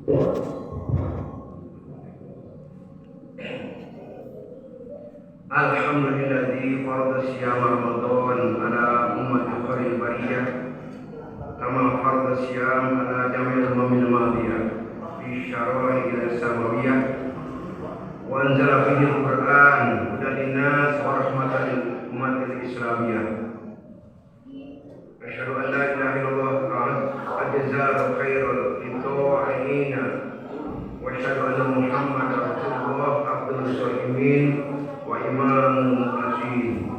Alhamdulilladzi farada siyama Ramadan ala ummati khairil bariyah kama farada siyam ala jami'il umamil madiyah fi syara'il samawiyah wa anzala fihi al-Qur'an hudan linnas wa rahmatan lil ummatil islamiyah. Asyhadu an la ilaha illallah al-jazaa'u khairul lil-ta'ina wa asyhadu anna Muhammadar Rasulullah abdul sholihin wa imamul muqtasidin.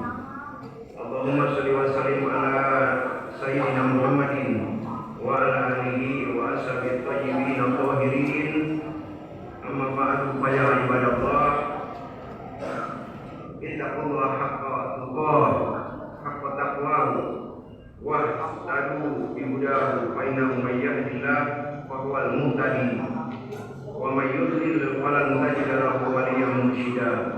Allahumma shalli wa sallim ala sayyidina Muhammadin wa ala alihi wa ashabihi thayyibin at-tahirin. Amma ba'du, fa ya ibadallah, ittaqullaha haqqa tuqatih haqqa taqwahu wa ihtadu bi hudahu fa innahu may yahdihillah fa huwal muhtadi wa may yudlil falan tajid lahu waliyyan mursyida.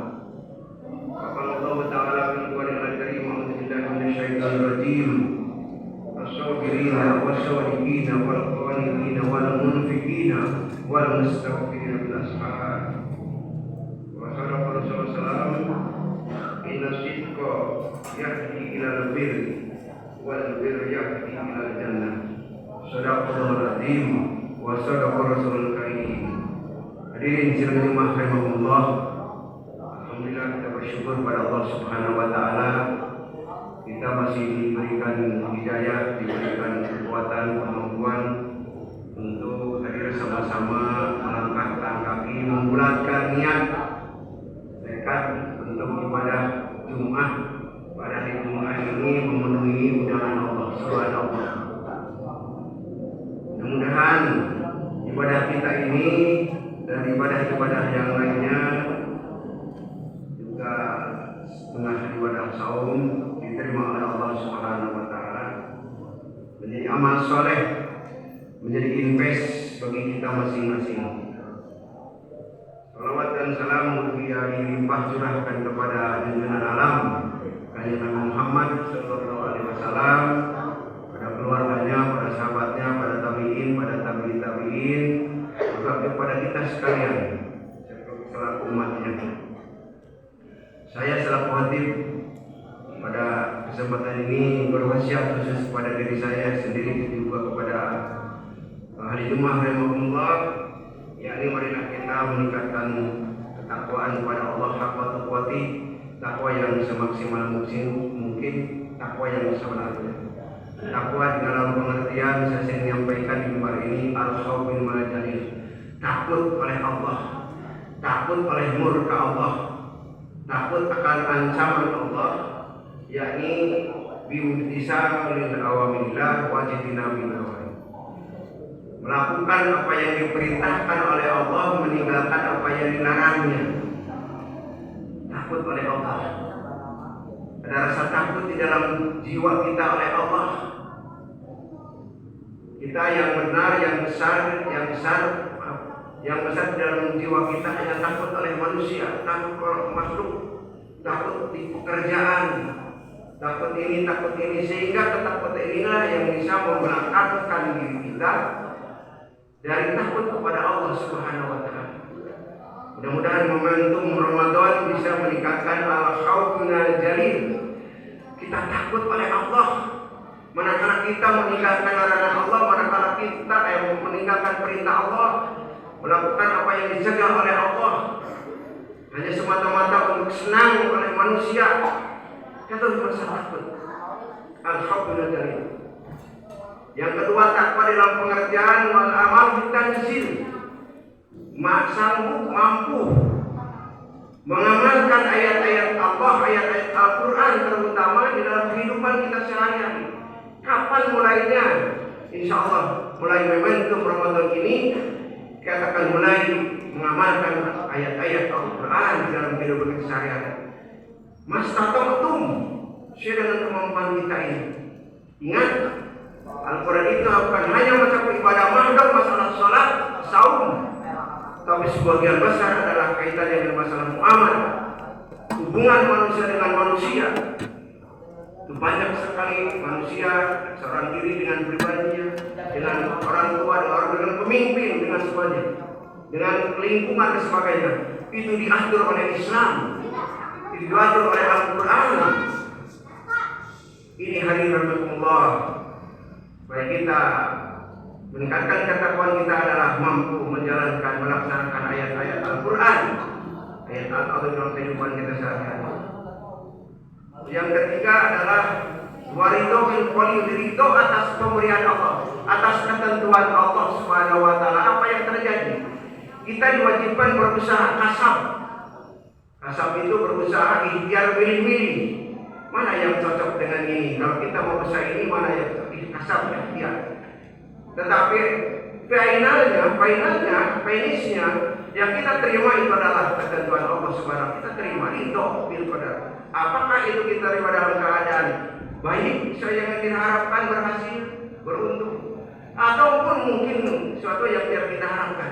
Allah Ta'ala fil Qur'an al-Karim, a'udzu billahi minasyaitonir rajim. As-sabirina was-sadiqina wal-qanitina wal-munfiqina wal-mustaghfirina bil ashar. Wa sadaqa Rasulullah sallallahu alaihi wasallam, inna sidqa yahdi ila al-birri wal birru yahdi ila al-jannah. Sadaqallahul azim wa sadaqa Rasulul karim. Hadirin sekalian rahimakumullah, alhamdulillah kita bersyukur pada Allah Subhanahu wa taala, kita masih diberikan hidayah, diberikan kekuatan, kemampuan untuk hadir sama-sama melangkahkan kaki, membulatkan niat tekad untuk ibadah Jumat pada hari Jumat ini, memenuhi undangan Allah Subhanahu wa taala. Mudah-mudahan ibadah kita ini dan ibadah-ibadah yang lainnya juga setengah ibadah saum diterima oleh Allah Subhanahu wa taala, menjadi amal soleh, menjadi invest bagi kita masing-masing. Salawat dan salam mulia dilimpah curahkan kepada junjungan alam Kanjeng Nabi Muhammad sallallahu alaihi wasallam, pada keluarganya, pada sahabatnya, pada tabi'in, pada tabi'in, juga kepada kita sekalian selaku umatnya. Saya selaku khatib pada kesempatan ini berwasiat khusus kepada diri saya sendiri, juga kepada ahli jemaah rahimahumullah, yakni marilah kita meningkatkan ketakwaan kepada Allah haqqa tuqatih, takwa yang semaksimal mungkin, takwa yang sebenarnya. Takwa di dalam pengertian saya sering menyampaikan di mimbar ini, al-khawf min malajalil, takut oleh Allah, takut oleh murka Allah, takut akan ancaman Allah, yakni bimtisalil awamirillah wajibina min nawahi, melakukan apa yang diperintahkan oleh Allah, meninggalkan apa yang dilarangnya. Takut oleh Allah, ada rasa takut di dalam jiwa kita oleh Allah. Kita yang benar, yang besar di dalam jiwa kita hanya takut oleh manusia, takut oleh makhluk, takut di pekerjaan, takut ini, sehingga ketakutan inilah yang bisa memberangkatkan diri kita dari takut kepada Allah Subhanahu wa taala. Mudah-mudahan momentum Ramadan bisa meningkatkan al-khawfuna jalil. Kita takut oleh Allah, manakala kita meninggalkan larangan Allah, manakala kita meninggalkan perintah Allah, melakukan apa yang dicegah oleh Allah hanya semata-mata untuk senang oleh manusia, kita merasa takut. Alhamdulillah. Yang kedua, takwa dalam pengertian wal amal bitanzil, sanggup mampu mengamalkan ayat-ayat Allah, ayat-ayat Al-Quran terutama di dalam kehidupan kita sehari-hari. Kapan mulainya? Insya Allah mulai momentum Ramadan ini kita akan mulai mengamalkan ayat-ayat Al-Quran di dalam kehidupan kita sehari-hari. Mastata'tum, sesuai dengan kemampuan kita ini. Ingat, Al-Quran itu bukan hanya mencakup ibadah mahdoh, masalah sholat, saum, tapi sebagian besar adalah kaitannya dengan masalah muamalah, hubungan manusia dengan manusia. Itu banyak sekali manusia, seorang diri dengan pribadinya, dengan orang tua, dengan pemimpin, dengan dan sebagainya, dengan lingkungan dan sebagainya, itu diatur oleh Islam, itu diatur oleh Al-Quran. Ini hari rahmatullah. Supaya kita meningkatkan ketakwaan kita adalah mampu menjalankan, melaksanakan ayat-ayat Al-Quran, ayat Allah dalam kehidupan kita sehari-hari. Yang ketiga adalah waridho bil qoli, ridho atas pemberian Allah, atas ketentuan Allah Subhanahu wa taala. Apa yang terjadi? Kita diwajibkan berusaha kasab. Kasab itu berusaha ikhtiar, milih-milih. Mana yang cocok dengan ini? Kalau kita mau usaha ini, mana yang cocok? Kasab, ikhtiar. Tetapi finishnya yang kita terima itu adalah ketentuan Allah Subhanahu. Kita terima ridho bil qadar. Apakah itu kita terima dalam keadaan baik, sesuai yang kita harapkan, berhasil, beruntung, ataupun mungkin sesuatu yang tidak kita harapkan?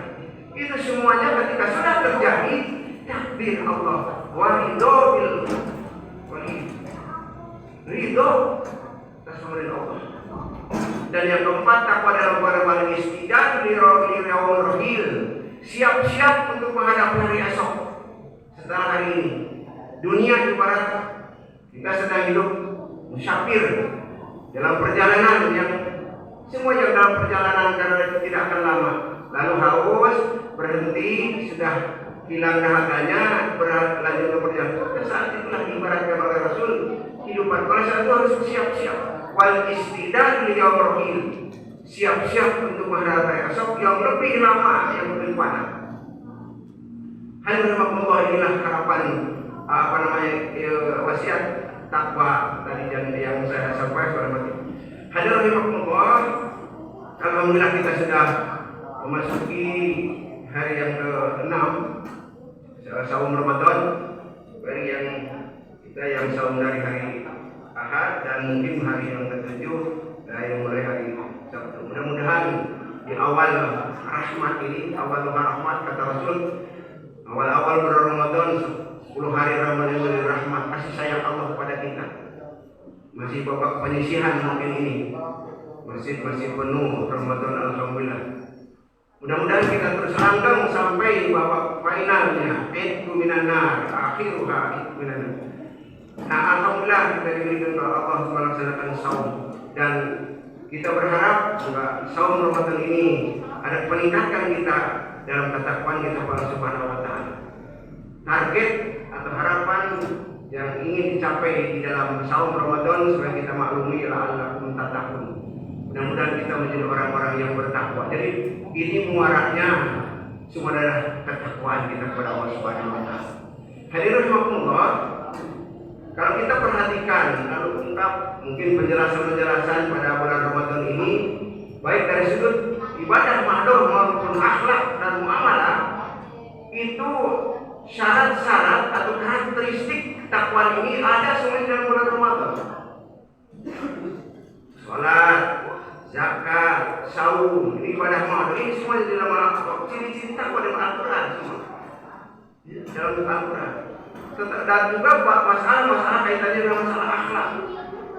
Itu semuanya ketika sudah terjadi takdir Allah. Wa ridho bil qadar. Ridho atas pemberian Allah. Dan yang keempat, takwa dalam barang istidad li yaumil rahil. Siap-siap untuk menghadapi hari esok. Setelah hari ini, dunia ibarat kita sedang hidup musafir dalam perjalanan yang semua yang dalam perjalanan karena itu tidak akan lama. Lalu haus, berhenti, sudah hilang dahaganya, berlanjut ke perjalanan. Saat itulah diibaratkan oleh Rasul kehidupan. Oleh saat itu harus siap-siap. Wal istidad li yaumil rahil. Siap-siap untuk menghadapi esok yang lebih lama, yang lebih panas. Alhamdulillah, inilah harapan wasiat takwa tadi yang saya sampaikan. Alhamdulillah, alhamdulillah kita sudah memasuki hari yang ke-6 saum Ramadan, hari yang kita yang saum dari hari Ahad dan mungkin hari yang ke-7 yang mulai hari Sabtu. Mudah-mudahan di awal rahmat ini, awal rahmat kata Rasul, awal-awal bulan Ramadan, 10 hari Ramadan dari rahmat, kasih sayang Allah kepada kita. Masih babak penyisihan mungkin ini, masih penuh Ramadan, alhamdulillah. Mudah-mudahan kita terus langgeng sampai babak finalnya, itu minan nar, akhiruha itu minan nar. Nah, alhamdulillah kita diberikan oleh Allah melaksanakan saum, dan kita berharap juga saum Ramadan ini ada peningkatan kita dalam ketakwaan kita kepada Subhanahu wa taala. Target atau harapan yang ingin dicapai di dalam saum Ramadan supaya kita maklumi la'allakum tattaqun. Mudah-mudahan kita menjadi orang-orang yang bertakwa. Jadi ini muaranya semua adalah ketakwaan kita kepada Allah Subhanahu wa taala. Hadirin rahimakumullah, kalau kita perhatikan lalu ungkap mungkin penjelasan-penjelasan pada bulan Ramadan ini, baik dari sudut ibadah mahdoh maupun akhlak dan muamalah, itu syarat-syarat atau karakteristik ketakwaan ini ada semua dalam bulan Ramadan. Salat, zakat, saum, ini ibadah mahdoh, ini semua di dalam ciri-ciri takwa dalam Al-Quran semua. Dalam Al-Quran. Dan juga masalah-masalah kaitannya dengan masalah akhlak.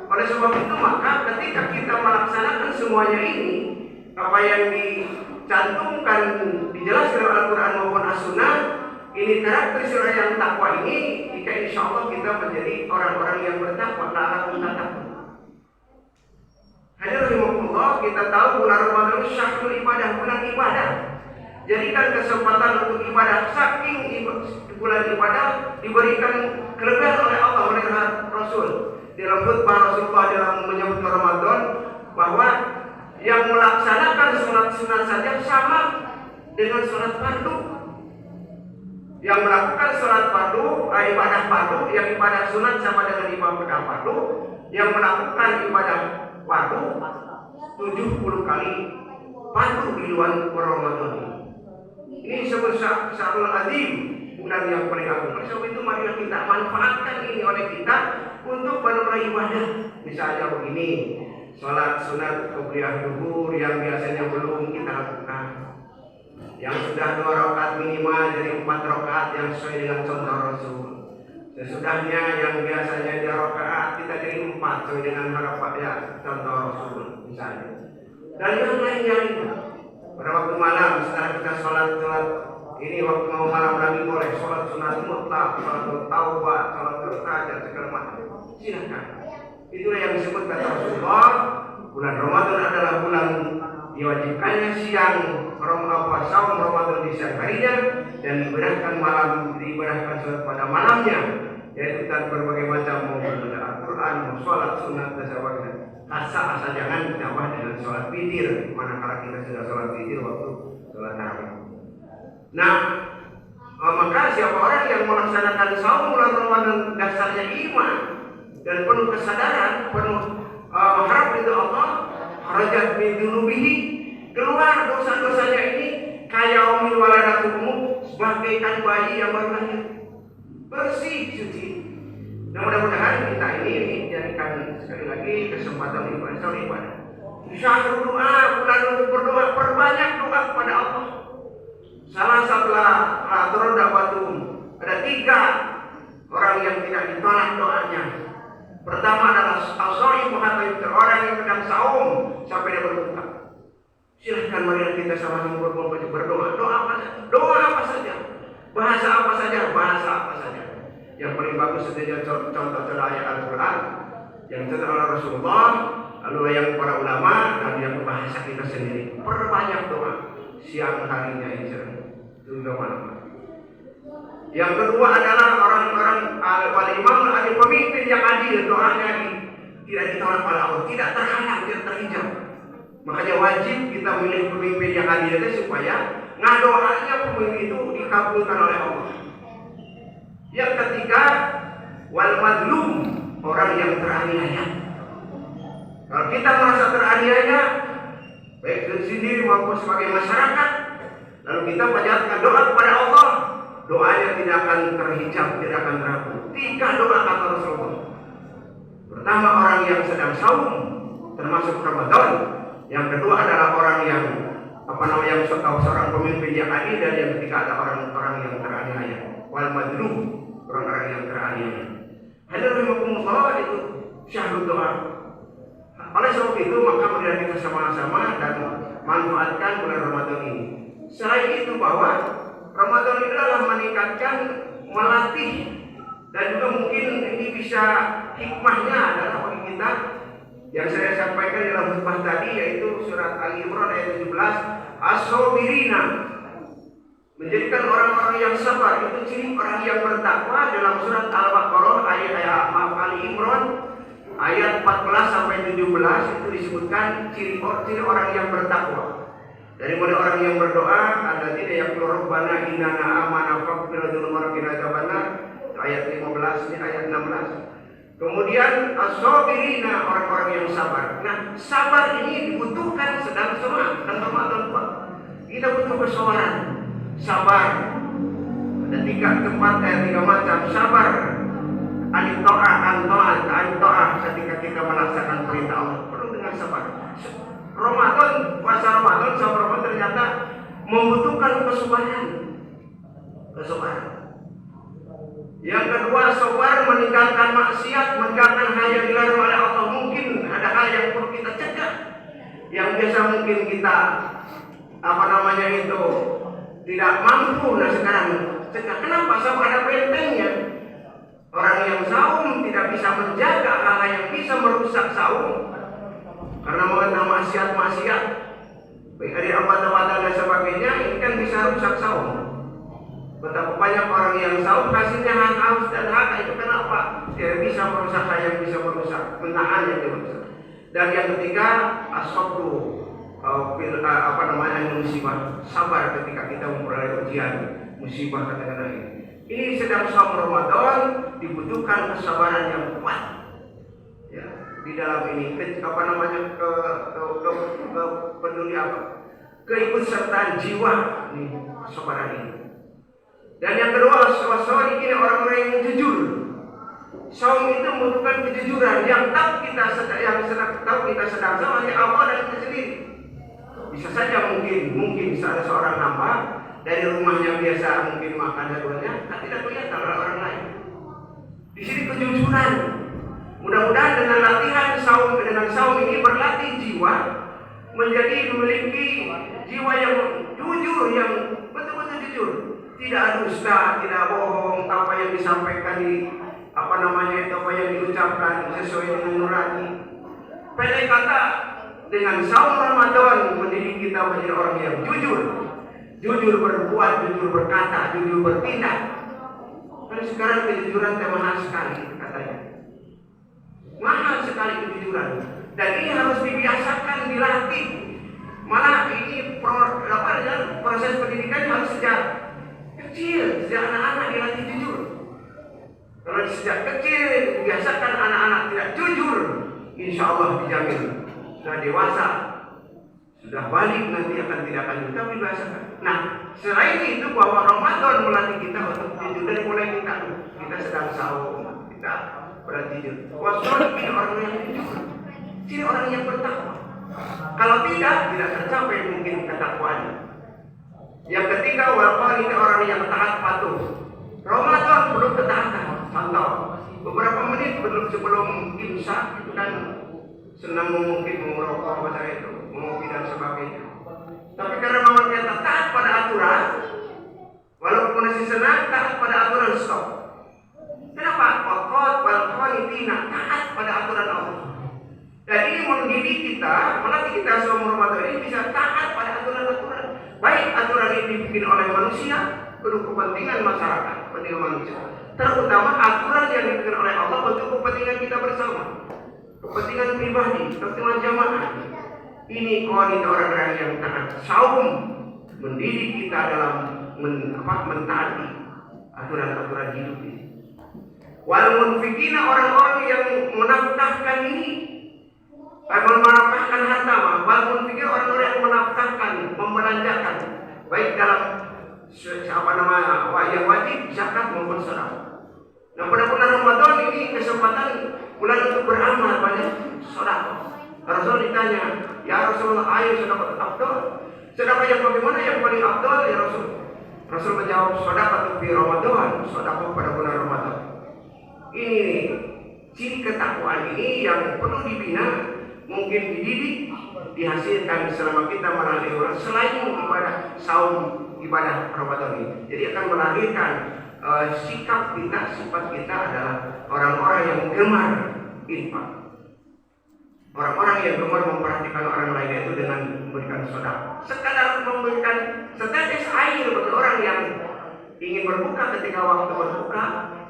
Oleh sebab itu maka ketika kita melaksanakan semuanya ini, apa yang dicantumkan, dijelaskan oleh Al-Quran maupun As-Sunnah, ini karakteristik orang yang takwa ini, jika insya Allah kita menjadi orang-orang yang bertakwa, la'allakum tattaqun. Hadirin rahimakumullah, kita tahu bulan Ramadan itu syahrul ibadah, bulan ibadah. Jadikan kesempatan untuk ibadah, saking bulan ibadah diberikan kelebihan oleh Allah oleh Rasul. Dalam khutbah Rasulullah dalam menyebut Ramadan bahwa yang melaksanakan sholat sunat saja sama dengan sholat fardu. Yang melakukan sholat fardu, ibadah fardu, yang ibadah sunat sama dengan ibadah fardu. Yang melakukan ibadah fardu 70 kali fardu di luar Ramadan ini. Ini disebut Syahrul Azim, bulan yang paling agung. Oleh sebab itu marilah kita manfaatkan ini oleh kita untuk benar-benar ibadah. Misalnya begini, sholat sunat qobliyah zuhur yang biasanya belum kita lakukan, yang sudah 2 rakaat minimal jadi 4 rakaat yang sesuai dengan contoh Rasul. Sesudahnya yang biasanya 2 rakaat kita jadi 4 sesuai dengan harapannya contoh Rasul misalnya. Dan yang lain-lain. Pada waktu malam setelah kita sholat ini waktu mau malam lagi boleh sholat sunat mutlak, sholat taubah, sholat tahajud segala macam. Silakan. Itulah yang disebut kata Rasulullah, bulan Ramadan adalah bulan diwajibkannya siang saum Ramadan di siang harinya dan diibadahkan sholat pada malamnya, yaitu dan berbagai macam mau Al-Quran, mau sholat sunat dan sebagainya. Asal jangan ditambah dengan sholat witir, manakala kita sudah sholat witir waktu sholat tarawih. Nah, maka siapa orang yang melaksanakan saum bulan Ramadan dasarnya iman dan penuh kesadaran, penuh harap ridha Allah, kharajat min dunubihi, keluar dosa-dosanya ini kaya umil waladatumu, bagaikan bayi yang baru lahir, bersih suci. Nah, mudah-mudahan kita ini jadikan sekali lagi kesempatan ibadah. Syahrul doa, bulan untuk berdoa, perbanyak doa kepada Allah. Salah satulah Batum, ada 3 orang yang tidak ditolak doanya. Pertama adalah as-shaim orang yang sedang saum sampai dia berbuka. Silahkan marilah kita sama-sama berdoa. Doa apa saja, bahasa apa saja. Yang paling bagus sebenarnya contoh ayat Al-Quran yang dicontoh oleh Rasulullah, lalu yang para ulama, dan yang bahasa kita sendiri. Perbanyak doa siang harinya itu doa. Yang kedua adalah orang-orang wal-imam, ada pemimpin yang adil, doanya tidak ditolak oleh Allah, tidak terhalang, tidak terhijab. Makanya wajib kita milih pemimpin yang adil itu supaya ngadoanya pemimpin itu dikabulkan oleh Allah. Yang ketiga, wal madlum, orang yang teraniaya. Kalau kita merasa teraniaya, baik diri sendiri maupun sebagai masyarakat, lalu kita panjatkan doa kepada Allah, doanya tidak akan terhijab, tidak akan terhapus. 3 doa kata Rasulullah. Pertama, orang yang sedang saum, termasuk Ramadan. Yang kedua adalah orang yang seorang pemimpin yang adil, dan yang ketiga ada orang-orang yang teraniaya. Wal madlum, orang-orang yang teraniaya. Hadirin rahimakumullah, itu syahrul doa. Oleh sebab itu maka marilah kita sama-sama dan manfaatkan bulan Ramadan ini. Selain itu bahwa Ramadan ini adalah meningkatkan, melatih, dan juga mungkin ini bisa hikmahnya adalah bagi kita yang saya sampaikan dalam khutbah tadi, yaitu surat Ali Imran ayat 17, as-sabirina, menjadikan orang-orang yang sabar. Itu ciri orang yang bertakwa. Dalam surat Al-Baqarah Ali Imran ayat 14 sampai 17 itu disebutkan ciri orang yang bertakwa. Dari mulai orang yang berdoa, ada tidak yang Rabbana innana amana faghfir dzunubana wa qina adzabannar, ayat 15 ini ayat 16. Kemudian as-sabirina, orang-orang yang sabar. Nah, sabar ini dibutuhkan sedang Ramadan. Kita butuh kesabaran. Sabar. Ada 3 macam sabar. An-ta'ah ketika kita melaksanakan perintah Allah perlu dengan sabar. Puasa Ramadan ternyata membutuhkan kesabaran. Yang kedua, sabar meninggalkan maksiat, meninggalkan hal yang dilarang oleh Allah. Mungkin ada hal yang perlu kita cegah, yang biasa mungkin kita tidak mampu. Nah sekarang cegah. Kenapa? Sama ada bentengnya. Orang yang saum tidak bisa menjaga hal yang bisa merusak saum karena mengenal maksiat, baik dari obat-obatan dan sebagainya, ini kan bisa rusak saum. Betapa banyak orang yang saum hasilnya haus dan haga, itu kenapa? Dia bisa merusak hal yang bisa merusak, menahan yang dirusak. Dan yang ketiga, as-sabru, musibah, sabar ketika kita memperoleh ujian, musibah katakanlah ini. Ini sedang saum Ramadan, dibutuhkan kesabaran yang kuat. Ya, di dalam ini keikutsertaan jiwa nih, kesabaran ini. Dan yang kedua, saum ini orang-orang yang jujur. Saum itu membutuhkan kejujuran. Yang tahu kita sedang saum hanya Allah dan kita sendiri. Bisa saja mungkin bisa ada seorang hamba dari rumahnya biasa mungkin makan jadwalnya, tidak kelihatan oleh orang lain. Di sini kejujuran. Mudah-mudahan dengan latihan dengan saum ini berlatih jiwa menjadi memiliki jiwa yang jujur, yang tidak dusta, tidak bohong, apa yang disampaikan apa yang diucapkan sesuai dengan nurani. Pendek kata, dengan saum Ramadan mendidik kita menjadi orang yang jujur berbuat, jujur berkata, jujur bertindak. Karena sekarang kejujuran teh mahal sekali katanya, mahal sekali kejujuran, dan ini harus dibiasakan, dilatih. Malah ini proses pendidikan harus sejak kecil, sejak anak-anak dilatih jujur. Kalau sejak kecil dibiasakan anak-anak tidak jujur, insya Allah dijamin sudah dewasa, sudah balik nanti tidak akan jujur, tapi biasakan. Nah, selain itu bahwa Ramadan melatih kita untuk jujur. Dari mulai kita sedang saum, kita berarti jujur. Wasolihin, orang yang jujur, jadi orang yang bertakwa. Kalau tidak tercapai mungkin ketakwaannya. Yang ketiga, waqani, orang yang taat patuh. Ramadan perlu ketaatan. Contoh, beberapa menit sebelum imsak itu kan senang mungkin merokok, mengopi dan sebagainya. Tapi karena memang kita taat pada aturan, walaupun masih senang, taat pada aturan, stop. Kenapa? Taat pada aturan Allah. Dan ini mendidik kita, melatih kita selama Ramadan ini bisa taat pada aturan-aturan. Baik aturan ini dibikin oleh manusia untuk kepentingan masyarakat, kepentingan manusia. Terutama aturan yang dibikin oleh Allah untuk kepentingan kita bersama, kepentingan pribadi, kepentingan jamaah. Ini kualitas orang-orang yang taat. Saum mendidik kita dalam mentaati aturan-aturan hidup ini. Wal munfikina, orang-orang yang menafkahkan ini, menafkahkan harta, wal munfikina, orang-orang yang menafkahkan, membelanjakan, baik dalam yang wajib, zakat maupun sedekah. Nah, pada bulan Ramadan ini kesempatan bulan untuk beramal banyak sedekah. Rasul ditanya, ya Rasulullah, ayo sedekah afdal. Sedekah yang bagaimana yang paling afdal ya Rasul? Rasul menjawab, sedekah di Ramadan, sedekah pada bulan Ramadan. Ini ciri ketakwaan ini yang perlu dibina, mungkin dididik, dihasilkan selama kita melalui bulan selain ibadah saum, ibadah Ramadan ini. Jadi akan melahirkan sikap kita, sifat kita adalah orang-orang yang gemar infak. Orang-orang yang gemar memperhatikan orang lain itu dengan memberikan sedekah. Sekadar memberikan setetes air bagi orang yang ingin berbuka ketika waktu berbuka,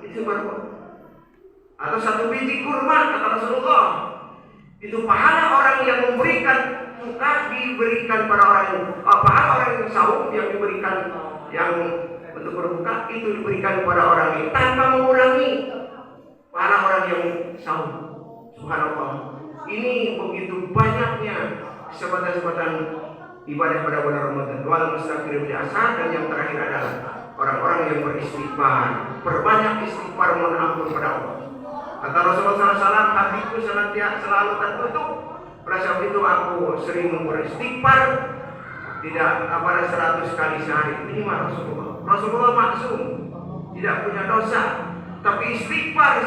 itu berbuka. Atau satu biji kurma, kata Rasulullah, itu pahala orang yang memberikan buka diberikan pada orang yang pahala orang yang saum yang diberikan yang untuk berbuka itu diberikan kepada orang ini tanpa mengurangi pahala orang yang saum. Subhanallah. Ini begitu banyaknya kesempatan-kesempatan ibadah pada bulan Ramadan. Wal mustaghfir bil asar, dan yang terakhir adalah orang-orang yang beristighfar. Perbanyak istighfar, mohon ampun pada Allah. Kata Rasulullah SAW, hatiku senantiasa selalu tertutup. Pada saat itu aku sering beristighfar, tidak pada 100 kali sehari. Ini mah Rasulullah maksum, tidak punya dosa, tapi istighfar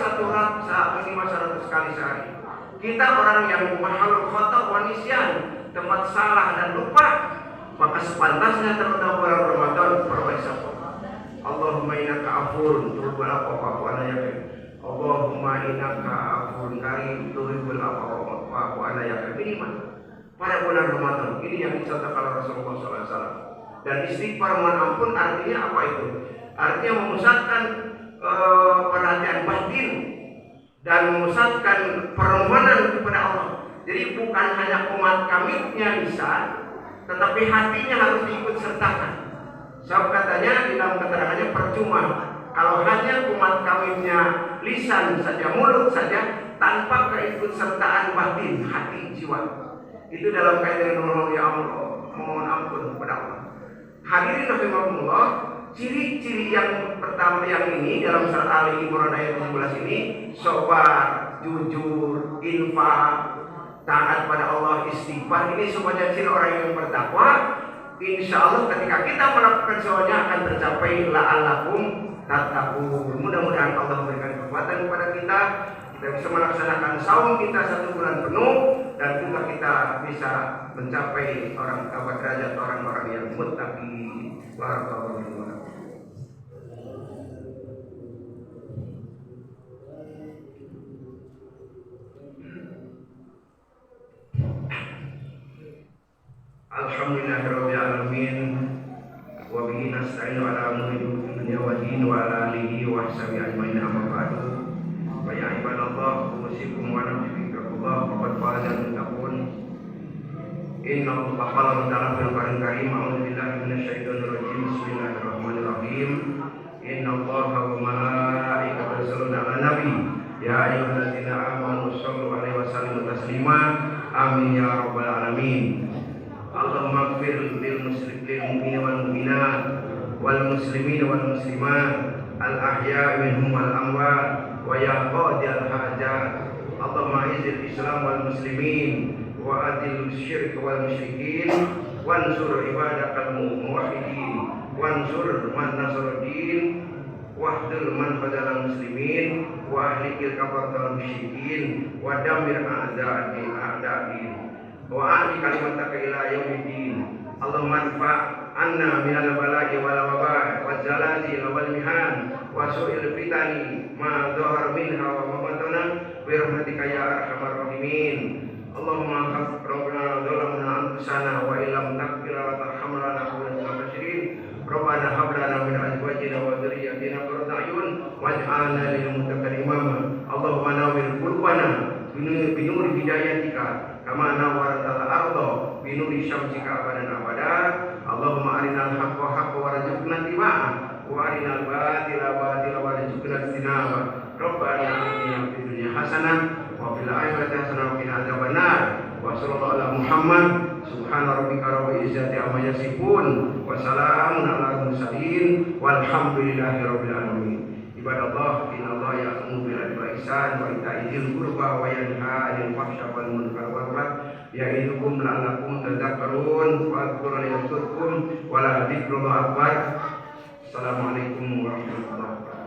minimal 100 kali sehari. Kita orang yang mahalul khata' wa nisyan, tempat salah dan lupa, maka sepantasnya terutama bulan Ramadan perbaiki. Allahumma innaka afuwwun tuhibbul afwa fa'fu anna. Allahumma innaka afuwwun karim tuhibbul afwa fa'fu anna. Ini pada bulan Ramadan ini yang dicontohkan Rasulullah SAW. Dan istighfar mohon ampun artinya apa itu? Artinya memusatkan perhatian batin dan memusatkan permohonan kepada Allah. Jadi bukan hanya umat kamilnya bisa, tetapi hatinya harus diikut sertakan. Sebab katanya di dalam keterangannya percuma kalau hanya umat kamilnya lisan saja, mulut saja, tanpa keikut sertaan batin, hati, jiwa. Itu dalam kaitan dengan ya Allah, mohon ampun kepada Allah. Hadirin rahimakumullah, ciri-ciri yang pertama yang ini dalam surat Ali Imran ayat 17 ini, sabar, jujur, infak, taat pada Allah, istighfar, ini semuanya ciri orang yang bertakwa. Insya Allah ketika kita melakukan semuanya akan tercapai la'allakum tattaqun. Mudah-mudahan Allah memberikan kekuatan kepada kita bisa melaksanakan saum kita 1 bulan penuh, dan juga kita bisa mencapai derajat orang-orang yang muttaqin. Barakallahu fiikum. washabihi ajmain, amma ba'du. Fa ya ibadallah, usikum wa nafsi bittaqullah faqad faza al-muttaqun. Inna Allah qala ta'ala fil Qur'anil Karim, a'udzu billahi minasyaitonir rajim. Bismillahirrahmanirrahim. Inna Allaha wa malaikatahu yusholluna 'alan nabi. Ya ayyuhalladzina amanu shallu 'alaihi wa sallimu taslima. Amin ya rabbal alamin. Allahumma ighfir lil muslimina wal mu'minat wal muslimina wal muslimat al ahya'i minhum wal amwat wa ya qadiyal hajat. Allahumma izzil islam wal muslimin wa adil syirk wal musyrikin wansur ibadakal muwahhidin wansur man nasara din wahdul man fadalal muslimin wa ahlikil kafartal musyrikin wa damir a'da'in wa ahli kalimataka ila yaumiddin. Allahumma anfa' anna minal bala'i wal waba' wal zalazil wal mihan wa su'il fitani ma dhahar minha wa ma batana bi rahmatika ya arhamar rahimin. Allahumma rabbana zalamna anfusana wa illam taghfir wa tarhamna lanakunanna minal khasirin. Rabbana hab lana min azwajina wa dhurriyyatina qurrata a'yun waj'alna lil muttaqina imama. Allahumma nawwir qulubana binuri hidayatika kama nawwaratal arda binuri syamsika abadan abada. Allahumma arinal haqqa haqqan warzuqna ittiba'ah wa arinal batila batilan warzuqna ijtinaba. Rabbana atina fid dunya hasanah wa fil akhirati hasanah wa qina adzabannar. Wa sallallahu ala Muhammad subhana rabbika rabbil izzati amma yasifun wa salamun alal mursalin walhamdulillahi rabbil alamin. Ibadallah, innallaha ya'muru bil adli wal ihsan wa ita'i dzil qurba wa yanha 'anil fahsya'i wal munkari wal baghi ya'idukum la'allakum tadhakkarun. Fadhkuruni yadhkurkum wa la dzikrullahi akbar. Assalamualaikum warahmatullahi wabarakatuh.